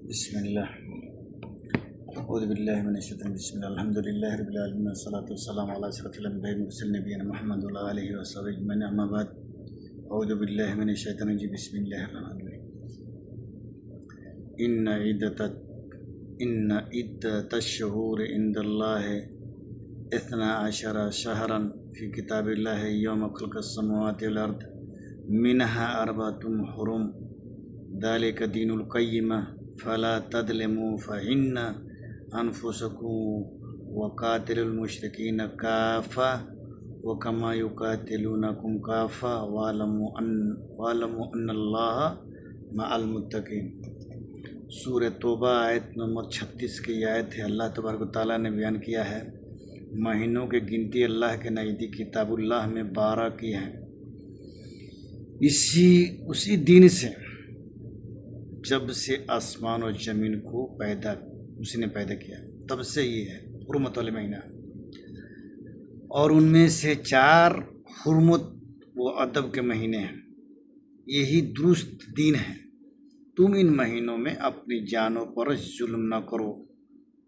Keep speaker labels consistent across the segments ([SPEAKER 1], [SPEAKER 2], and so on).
[SPEAKER 1] بسم اللہ اعوذ باللہ من الشیطان بسم اللہ الحمد للہ رب العالمین والصلاۃ والسلام علی اشرف الانبیاء والمرسلین نبینا محمد وعلی آلہ وصحبہ اجمعین اما بعد اعوذ باللہ من الشیطان الرجیم بسم اللہ الرحمن الرحیم ان عدۃ الشہور عند اللہ 12 شہرا فی کتاب اللہ یوم خلق السماوات والارض منها 4 حرم ذلك دین القیمہ فلا تظلموا فإن أنفسكم وقاتلوا المشركين كافة وكما يقاتلونكم كافة واعلموا أن الله مع المتقين۔ سورہ توبہ آیت نمبر 36 کی آیت ہے۔ اللہ تبارک و تعالیٰ نے بیان کیا ہے مہینوں کی گنتی اللہ کے نزدیک کتاب اللہ میں 12 کی ہے۔ اسی دن سے جب سے آسمان و زمین کو اس نے پیدا کیا تب سے یہ ہے حرمت والے مہینہ، اور ان میں سے 4 حرمت و ادب کے مہینے ہیں۔ یہی درست دین ہے۔ تم ان مہینوں میں اپنی جانوں پر ظلم نہ کرو،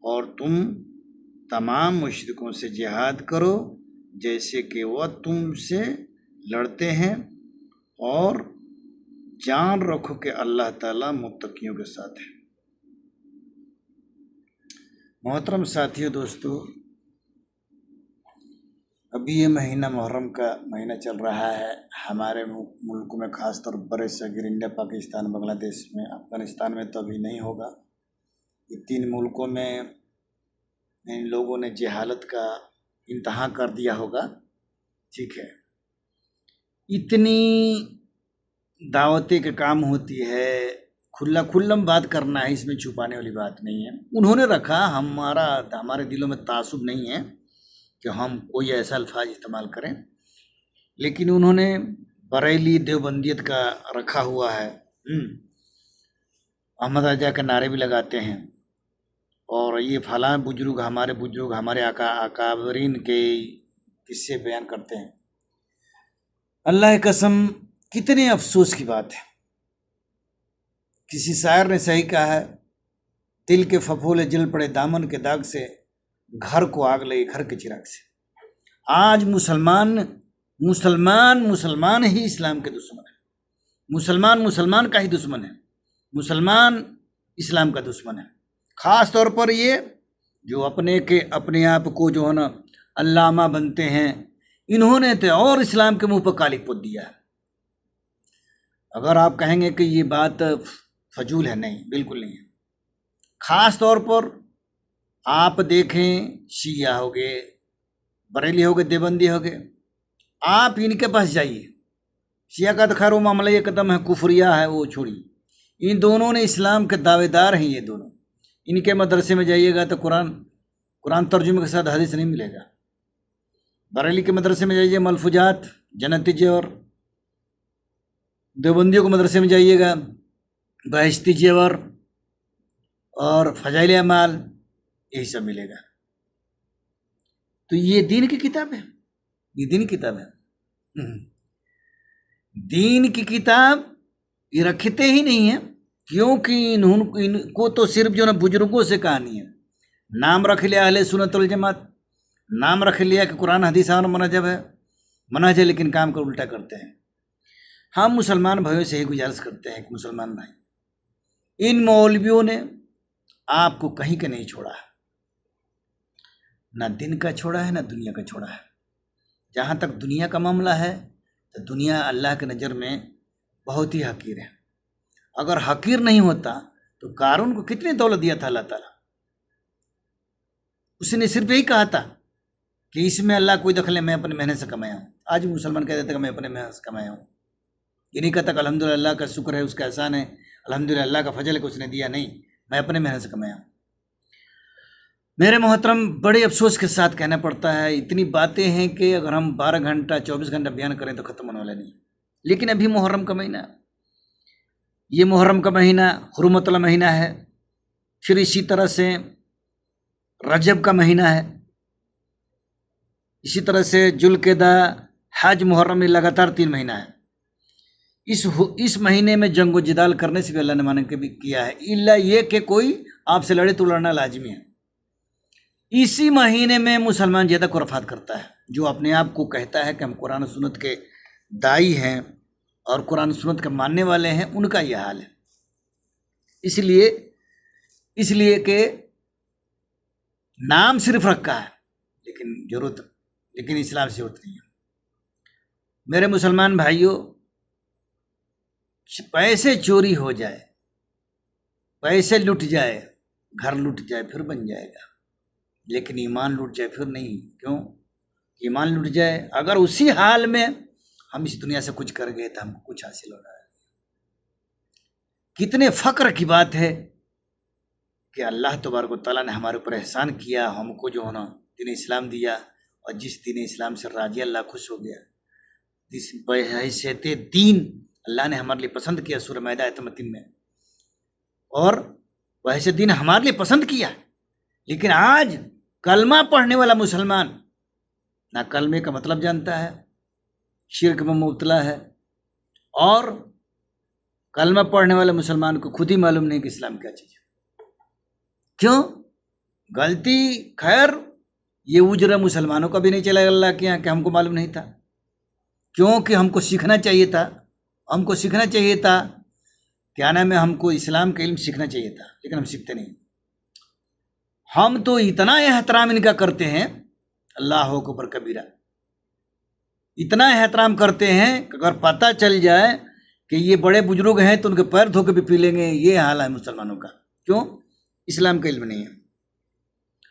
[SPEAKER 1] اور تم تمام مشرکوں سے جہاد کرو جیسے کہ وہ تم سے لڑتے ہیں، اور جان رکھو کہ اللہ تعالیٰ متقیوں کے ساتھ ہے۔ محترم ساتھیو، دوستو، ابھی یہ مہینہ محرم کا مہینہ چل رہا ہے۔ ہمارے ملک میں خاص طور برے صغیر انڈیا، پاکستان، بنگلہ دیش میں، افغانستان میں تو ابھی نہیں ہوگا۔ یہ 3 ملکوں میں ان لوگوں نے جہالت کا انتہا کر دیا ہوگا۔ ٹھیک ہے، اتنی دعوتیں کے کام ہوتی ہے، کھلم بات کرنا ہے، اس میں چھپانے والی بات نہیں ہے۔ انہوں نے رکھا، ہمارے دلوں میں تعصب نہیں ہے کہ ہم کوئی ایسا الفاظ استعمال کریں، لیکن انہوں نے بریلی دیوبندیت کا رکھا ہوا ہے۔ احمد رضا کے نعرے بھی لگاتے ہیں، اور یہ فلاں بزرگ، ہمارے اکابرین کے قصے بیان کرتے ہیں۔ اللہ کی قسم، کتنے افسوس کی بات ہے۔ کسی شاعر نے صحیح کہا ہے، دل کے پھپھولے جل پڑے دامن کے داغ سے، گھر کو آگ لگی گھر کے چراغ سے۔ آج مسلمان ہی اسلام کے دشمن ہے، مسلمان کا ہی دشمن ہے، مسلمان اسلام کا دشمن ہے۔ خاص طور پر یہ جو اپنے آپ کو جو ہے نا علامہ بنتے ہیں، انہوں نے تو اور اسلام کے منہ پر کالی پوت دیا ہے۔ اگر آپ کہیں گے کہ یہ بات فضول ہے، نہیں، بالکل نہیں ہے۔ خاص طور پر آپ دیکھیں، شیعہ ہو گئے، بریلی ہو گئے، دیوبندی ہو گئے، آپ ان کے پاس جائیے۔ شیعہ کا تو خیر وہ معاملہ یہ قدم ہے، کفریہ ہے، وہ چھوڑیے۔ ان دونوں نے اسلام کے دعوے دار ہیں، یہ دونوں۔ ان کے مدرسے میں جائیے گا تو قرآن ترجمے کے ساتھ حدیث نہیں ملے گا۔ بریلی کے مدرسے میں جائیے، ملفوظات، جنتی جیور۔ دیوبندیوں کے مدرسے میں جائیے گا، بہشتی جیور اور فضائل اعمال، یہی سب ملے گا۔ تو یہ دین کی کتاب ہے، یہ دین کی کتاب ہے۔ دین کی کتاب یہ رکھتے ہی نہیں ہیں، کیونکہ ان کو تو صرف جو نا بزرگوں سے کہانی ہے۔ نام رکھ لیا اہل سنت والجماعت، نام رکھ لیا کہ قرآن حدیث اور منہج ہے، لیکن کام کو الٹا کرتے ہیں۔ ہم مسلمان بھائیوں سے ہی گزارش کرتے ہیں کہ مسلمان بھائی، ان مولویوں نے آپ کو کہیں کا نہیں چھوڑا ہے، نہ دن کا چھوڑا ہے، نہ دنیا کا چھوڑا ہے۔ جہاں تک دنیا کا معاملہ ہے تو دنیا اللہ کے نظر میں بہت ہی حقیر ہے۔ اگر حقیر نہیں ہوتا تو قارون کو کتنی دولت دیا تھا اللہ تعالیٰ؟ اس نے صرف یہی کہا تھا کہ اس میں اللہ کوئی دخل ہے، میں اپنے محنت سے کمایا ہوں۔ آج بھی مسلمان کہہ دیتے کہ میں اپنے محنت سے کمایا ہوں، یہ نہیں کہتا کہ الحمدللہ اللہ کا شکر ہے، اس کا احسان ہے، الحمدللہ اللہ کا فضل ہے کہ اس نے دیا، نہیں، میں اپنے محنت سے کمایا ہوں۔ میرے محترم، بڑے افسوس کے ساتھ کہنا پڑتا ہے، اتنی باتیں ہیں کہ اگر ہم 12 گھنٹہ 24 گھنٹہ بیان کریں تو ختم ہونے والا نہیں۔ لیکن ابھی محرم کا مہینہ، یہ محرم کا مہینہ حرمت والا مہینہ ہے۔ پھر اسی طرح سے رجب کا مہینہ ہے، اسی طرح سے ذوالقعدہ، حج، محرم، میں لگاتار 3 مہینہ ہے۔ اس مہینے میں جنگ و جدال کرنے سے بھی اللہ نے منع بھی کیا ہے، الا یہ کہ کوئی آپ سے لڑے تو لڑنا لازمی ہے۔ اسی مہینے میں مسلمان زیادہ خرافات کرتا ہے، جو اپنے آپ کو کہتا ہے کہ ہم قرآن و سنت کے داعی ہیں اور قرآن و سنت کے ماننے والے ہیں، ان کا یہ حال ہے۔ اس لیے کہ نام صرف رکھا ہے لیکن اسلام سے ضرورت نہیں ہے۔ میرے مسلمان بھائیوں، پیسے چوری ہو جائے، پیسے لٹ جائے، گھر لٹ جائے پھر بن جائے گا، لیکن ایمان لٹ جائے پھر نہیں۔ کیوں؟ ایمان لٹ جائے، اگر اسی حال میں ہم اس دنیا سے کچھ کر گئے تو ہم کو کچھ حاصل ہو رہا ہے۔ کتنے فخر کی بات ہے کہ اللہ تبارک و تعالیٰ نے ہمارے اوپر احسان کیا، ہم کو جو ہے نا دین اسلام دیا، اور جس دین اسلام سے راضی اللہ خوش ہو گیا، جس بحیثیت دین اللہ نے ہمارے لیے پسند کیا سورہ مائدہ آیت نمبر 3 میں، اور بحیثیت دین ہمارے لیے پسند کیا، لیکن آج کلمہ پڑھنے والا مسلمان نہ کلمے کا مطلب جانتا ہے، شرک میں مبتلا ہے، اور کلمہ پڑھنے والے مسلمان کو خود ہی معلوم نہیں کہ اسلام کیا چیز ہے۔ کیوں؟ غلطی خیر یہ اجر مسلمانوں کا بھی نہیں چلا اللہ کے یہاں کہ ہم کو معلوم نہیں تھا، کیونکہ ہم کو سیکھنا چاہیے تھا، کیا نام ہے، ہم کو اسلام کا علم سیکھنا چاہیے تھا، لیکن ہم سیکھتے نہیں۔ ہم تو اتنا احترام ان کا کرتے ہیں، اللہ اکبر کبیرہ، اتنا احترام کرتے ہیں کہ اگر پتہ چل جائے کہ یہ بڑے بزرگ ہیں تو ان کے پیر دھو کے بھی پی لیں گے۔ یہ حال ہے مسلمانوں کا۔ کیوں؟ اسلام کا علم نہیں ہے۔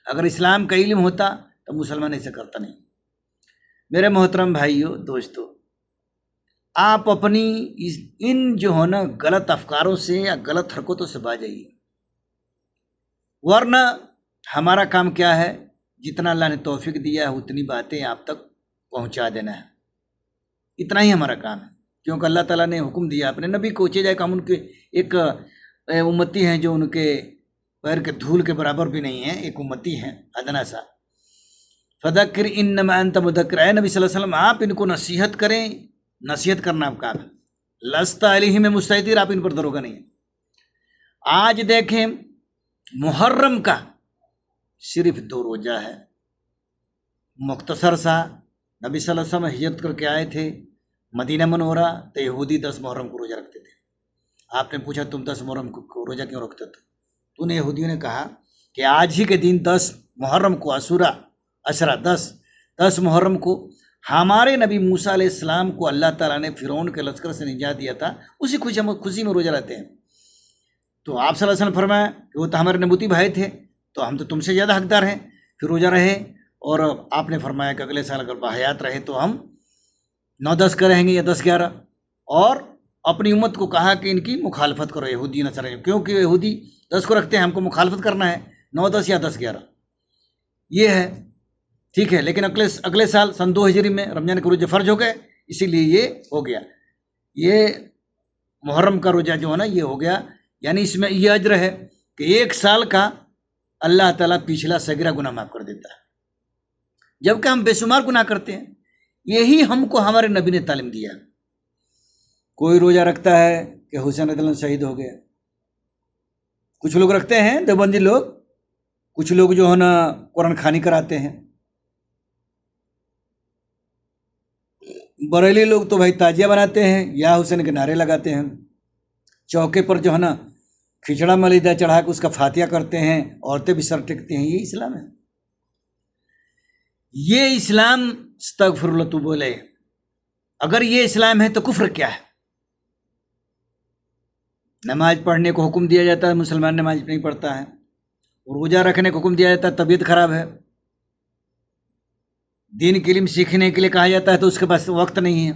[SPEAKER 1] اگر اسلام کا علم ہوتا تو مسلمان ایسا کرتا نہیں۔ میرے محترم بھائیوں دوستو، آپ اپنی ان جو ہے نا غلط افکاروں سے یا غلط حرکتوں سے باز جائیے، ورنہ ہمارا کام کیا ہے؟ جتنا اللہ نے توفیق دیا ہے اتنی باتیں آپ تک پہنچا دینا ہے، اتنا ہی ہمارا کام ہے۔ کیونکہ اللہ تعالیٰ نے حکم دیا اپنے نبی کو، چاہے کہ ہم ان کے ایک امتی ہیں جو ان کے پیر کے دھول کے برابر بھی نہیں ہیں، ایک امتی ہیں ادنا سا۔ فذکر انما انت مذکر، اے نبی صلی اللہ علیہ وسلم آپ ان کو نصیحت کریں، نصیحت کرنا آپ کا ہے، لست علیہم مسیطر، آپ ان پر دروگا نہیں ہیں۔ آج دیکھیں محرم کا صرف 2 روزہ ہے، مختصر سا، نبی صلی اللہ علیہ وسلم ہجرت کر کے آئے تھے مدینہ منورہ، تو یہودی 10 محرم کو روزہ رکھتے تھے۔ آپ نے پوچھا تم 10 محرم کو روزہ کیوں رکھتے تھے؟ تو نے یہودیوں نے کہا کہ آج ہی کے دن 10 محرم کو عشرہ 10 محرم کو ہمارے نبی موسیٰ علیہ السلام کو اللہ تعالیٰ نے فرعون کے لشکر سے نجات دیا تھا، اسی خوشی میں روزہ رہتے ہیں۔ تو آپ صلی اللہ علیہ وسلم فرمایا کہ وہ تو ہمارے نبوتی بھائی تھے، تو ہم تو تم سے زیادہ حقدار ہیں، پھر روزہ رہے۔ اور آپ نے فرمایا کہ اگلے سال اگر باحیات رہے تو ہم 9-10 کا رہیں گے یا 10-11، اور اپنی امت کو کہا کہ ان کی مخالفت کرو، یہودی نصارہ، کیونکہ یہودی 10 کو رکھتے ہیں، ہم کو مخالفت کرنا ہے 9-10 یا 10-11، یہ ہے ٹھیک ہے۔ لیکن اگلے سال سن 2 ہجری میں رمضان کے روزے فرض ہو گئے، اسی لیے یہ ہو گیا، یہ محرم کا روزہ جو ہے نا یہ ہو گیا، یعنی اس میں یہ اجر ہے کہ 1 سال کا اللہ تعالیٰ پچھلا صغیرہ گناہ معاف کر دیتا ہے، جبکہ ہم بے شمار گناہ کرتے ہیں۔ یہی ہم کو ہمارے نبی نے تعلیم دیا۔ کوئی روزہ رکھتا ہے کہ حسین رضی اللہ عنہ شہید ہو گیا، کچھ لوگ رکھتے ہیں دیوبندی لوگ، کچھ لوگ جو ہے نا قرآن خوانی کراتے ہیں، بریلی لوگ تو بھائی تازیہ بناتے ہیں یا حسین کے نعرے لگاتے ہیں، چوکے پر جو ہے نا کھچڑا ملیدہ چڑھا کے اس کا فاتحہ کرتے ہیں، عورتیں بھی سر ٹیکتی ہیں۔ یہ اسلام ہے؟ یہ اسلام استغفر اللہ تو بولے، اگر یہ اسلام ہے تو کفر کیا ہے؟ نماز پڑھنے کو حکم دیا جاتا ہے، مسلمان نماز نہیں پڑھتا ہے، روزہ رکھنے کو حکم دیا جاتا ہے، طبیعت خراب ہے، دین کے علم سیکھنے کے لیے کہا جاتا ہے تو اس کے پاس وقت نہیں ہے،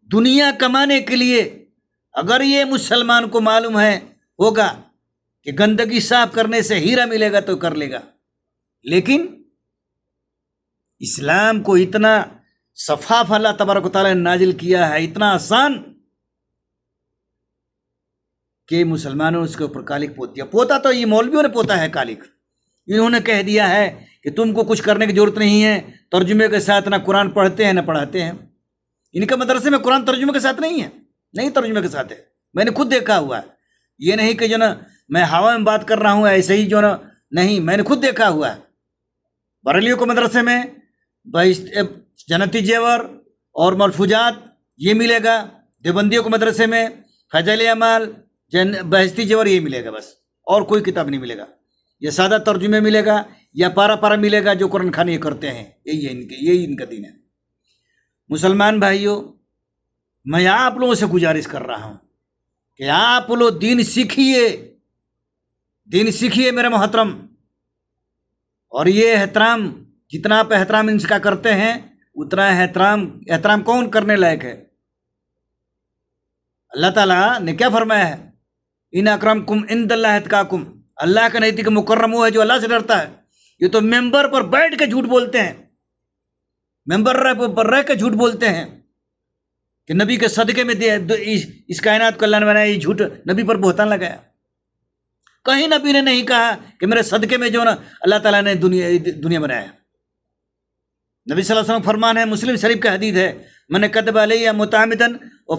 [SPEAKER 1] دنیا کمانے کے لیے اگر یہ مسلمان کو معلوم ہے ہوگا کہ گندگی صاف کرنے سے ہیرا ملے گا تو کر لے گا، لیکن اسلام کو اتنا شفاف اللہ تبارک و تعالیٰ نے نازل کیا ہے، اتنا آسان کہ مسلمانوں نے اس کے اوپر کالک پوت دیا۔ پوتا تو یہ مولویوں نے پوتا ہے کالک، انہوں نے کہہ دیا ہے کہ تم کو کچھ کرنے کی ضرورت نہیں ہے، ترجمے کے ساتھ نہ قرآن پڑھتے ہیں نہ پڑھاتے ہیں، ان کے مدرسے میں قرآن ترجمے کے ساتھ نہیں ہے، نہیں ترجمے کے ساتھ ہے، میں نے خود دیکھا ہوا ہے، یہ نہیں کہ جو نا میں ہوا میں بات کر رہا ہوں ایسے ہی جو نا، نہیں، میں نے خود دیکھا ہوا ہے۔ بریلیوں کو مدرسے میں جنتی زیور اور ملفوظات یہ ملے گا، دیوبندیوں کو مدرسے میں فضائل اعمال بہشتی زیور یہ ملے گا، بس اور کوئی کتاب نہیں ملے گا۔ یہ سادہ ترجمے ملے گا یا پارا پارا ملے گا جو قرآن خوانی یہ کرتے ہیں، یہی ان کا دین ہے۔ مسلمان بھائیوں، میں آپ لوگوں سے گزارش کر رہا ہوں کہ آپ لوگ دین سیکھیے میرے محترم، اور یہ احترام جتنا آپ احترام ان کا کرتے ہیں اتنا احترام کون کرنے لائق ہے؟ اللہ تعالیٰ نے کیا فرمایا ہے؟ ان اکرمکم عند اللہ اتقاکم، اللہ کا نزدیک مکرم وہ ہے جو اللہ سے ڈرتا ہے۔ یہ تو ممبر پر بیٹھ کے جھوٹ بولتے ہیں، ممبر پر رہ کے جھوٹ بولتے ہیں کہ نبی کے صدقے میں اس کائنات کو اللہ نے بنایا، یہ جھوٹ نبی پر بہتان لگایا۔ کہیں نبی نے نہیں کہا کہ میرے صدقے میں جو نا اللہ تعالیٰ نے دنیا بنایا۔ نبی صلی اللہ علیہ وسلم فرمان ہے، مسلم شریف کا حدیث ہے، من کذب علی متعمدا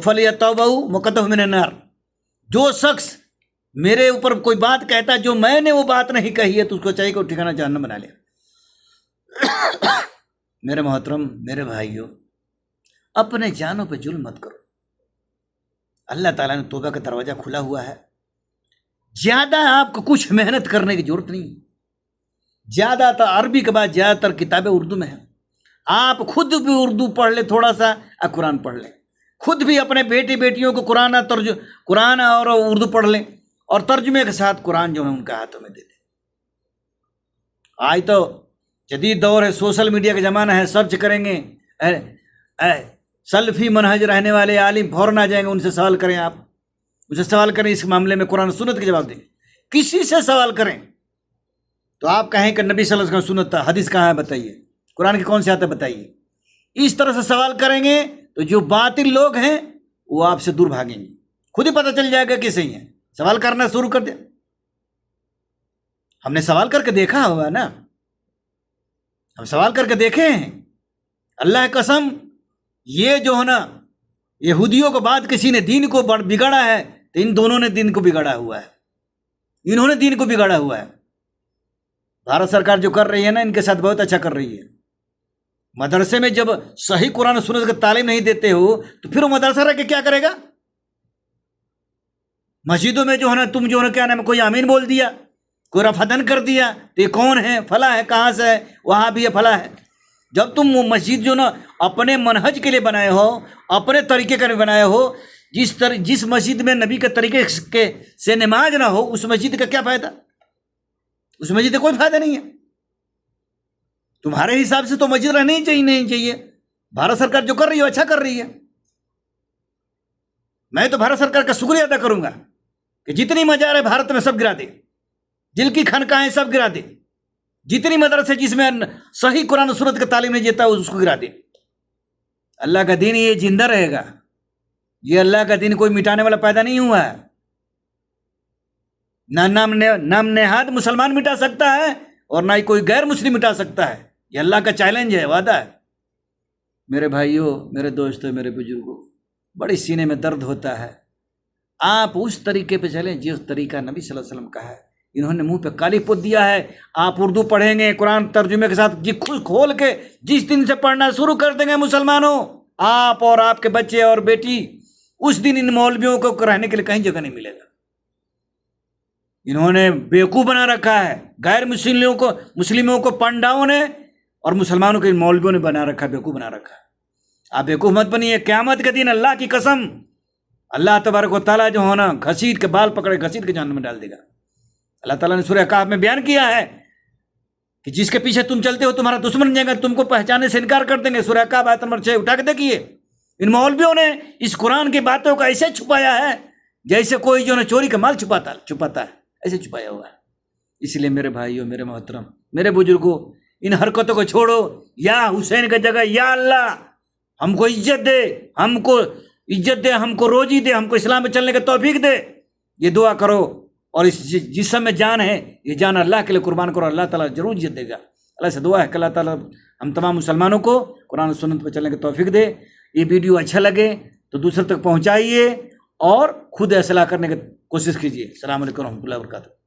[SPEAKER 1] فلیتوبہ مقطع من النار، جو شخص میرے اوپر کوئی بات کہتا ہے جو میں نے وہ بات نہیں کہی ہے تو اس کو چاہیے کہ وہ ٹھکانہ جہنم بنا لے۔ میرے محترم، میرے بھائیوں، اپنے جانوں پہ ظلم مت کرو۔ اللہ تعالیٰ نے توبہ کا دروازہ کھلا ہوا ہے، زیادہ آپ کو کچھ محنت کرنے کی ضرورت نہیں۔ زیادہ تر عربی کے بعد زیادہ تر کتابیں اردو میں ہیں، آپ خود بھی اردو پڑھ لیں، تھوڑا سا قرآن پڑھ لیں، خود بھی اپنے بیٹی بیٹیوں کو قرآن اور اردو پڑھ لیں، اور ترجمے کے ساتھ قرآن جو ہے ان کے ہاتھوں میں دے دیں۔ آج تو جدید دور ہے، سوشل میڈیا کا زمانہ ہے، سرچ کریں گے سلفی منہج رہنے والے عالم فوراً آ جائیں گے، ان سے سوال کریں، آپ ان سے سوال کریں اس معاملے میں، قرآن سنت کے جواب دیں۔ کسی سے سوال کریں تو آپ کہیں کہ نبی صلی اللہ علیہ وسلم سنت تھا، حدیث کہاں ہے بتائیے، قرآن کی کون سی آتا ہے بتائیے۔ اس طرح سے سوال کریں گے تو جو باطل لوگ ہیں وہ آپ سے دور بھاگیں گے، خود ہی پتہ چل جائے گا کہ صحیح ہے۔ سوال کرنا شروع کر دیں، ہم نے سوال کر کے دیکھا ہوا نا، ہم سوال کر کے دیکھے ہیں۔ اللہ قسم، یہ جو ہے نا یہودیوں کو بعد کسی نے دین کو بگاڑا ہے تو ان دونوں نے دین کو بگاڑا ہوا ہے، انہوں نے دین کو بگاڑا ہوا ہے۔ بھارت سرکار جو کر رہی ہے نا، ان کے ساتھ بہت اچھا کر رہی ہے۔ مدرسے میں جب صحیح قرآن و سنت کا تعلیم نہیں دیتے ہو تو پھر وہ مدرسہ رہ کے کیا کرے گا؟ مسجدوں میں جو ہے نا تم جو ہے نا کیا نام ہے، کوئی آمین بول دیا، کوئی رفعدن کر دیا تو یہ کون ہے؟ فلاں ہے، کہاں سے ہے؟ وہاں بھی ہے، فلاں ہے۔ جب تم وہ مسجد جو نا اپنے منہج کے لیے بنائے ہو، اپنے طریقے کا بنائے ہو، جس مسجد میں نبی کے طریقے سے نماز نہ ہو، اس مسجد کا کیا فائدہ؟ اس مسجد کا کوئی فائدہ نہیں ہے۔ تمہارے حساب سے تو مسجد رہنی ہی نہیں چاہیے۔ بھارت سرکار جو کر رہی ہے اچھا کر رہی ہے، میں تو بھارت سرکار کا شکریہ ادا کروں گا کہ جتنی مزار بھارت میں سب گرا دے، جن کی خانقاہیں سب گرا دے، جتنی مدرسے جس میں صحیح قرآن و سنت کا تعلیم نہیں دیتا اس کو گرا دے۔ اللہ کا دین یہ زندہ رہے گا، یہ اللہ کا دین کوئی مٹانے والا پیدا نہیں ہوا ہے۔ نہ نام نہاد مسلمان مٹا سکتا ہے اور نہ ہی کوئی غیر مسلم مٹا سکتا ہے، یہ اللہ کا چیلنج ہے، وعدہ ہے۔ میرے بھائیوں، میرے دوستوں، میرے بزرگوں، بڑی سینے میں درد ہوتا ہے۔ آپ اس طریقے پہ چلیں جس طریقہ نبی صلی اللہ علیہ وسلم کا ہے۔ انہوں نے منہ پہ کالی پوت دیا ہے۔ آپ اردو پڑھیں گے قرآن ترجمے کے ساتھ کھول کے جس دن سے پڑھنا شروع کر دیں گے مسلمانوں، آپ اور آپ کے بچے اور بیٹی، اس دن ان مولویوں کو رہنے کے لیے کہیں جگہ نہیں ملے گا۔ انہوں نے بیوقوف بنا رکھا ہے، غیر مسلموں کو پنڈاؤں نے اور مسلمانوں کے مولویوں نے بنا رکھا ہے، بیوقوف بنا رکھا ہے۔ آپ بیوقوف مت بنیے، قیامت کے دن اللہ کی قسم اللہ تبارک و تعالیٰ جو ہونا گھسیٹ کے بال پکڑے گھسیٹ کے جہنم میں ڈال دے گا۔ اللہ تعالیٰ نے سورہ کہف میں بیان کیا ہے کہ جس کے پیچھے تم چلتے ہو تمہارا دشمن جائے گا، تم کو پہچانے سے انکار کر دیں گے۔ سورہ کہف آیت نمبر 6 اٹھا کے دیکھیے۔ ان مولویوں نے اس قرآن کی باتوں کو ایسے چھپایا ہے جیسے کوئی جو ہے چوری کا مال چھپاتا ہے، ایسے چھپایا ہوا ہے۔ اس لیے میرے بھائیوں، میرے محترم، میرے بزرگوں، ان حرکتوں کو چھوڑو۔ یا حسین کی جگہ یا اللہ ہم کو عزت دے، ہم کو روزی دے، ہم کو اسلام میں چلنے کا توفیق دے، یہ دعا کرو۔ اور اس جسم میں جان ہے، یہ جان اللہ کے لیے قربان کرو، اللہ تعالیٰ ضرور عزت دے گا۔ اللہ سے دعا ہے کہ اللہ تعالیٰ ہم تمام مسلمانوں کو قرآن و سنت پہ چلنے کا توفیق دے۔ یہ ویڈیو اچھا لگے تو دوسرے تک پہنچائیے اور خود اصلاح کرنے کی کوشش کیجیے۔ السلام علیکم و رحمۃ اللہ وبرکاتہ۔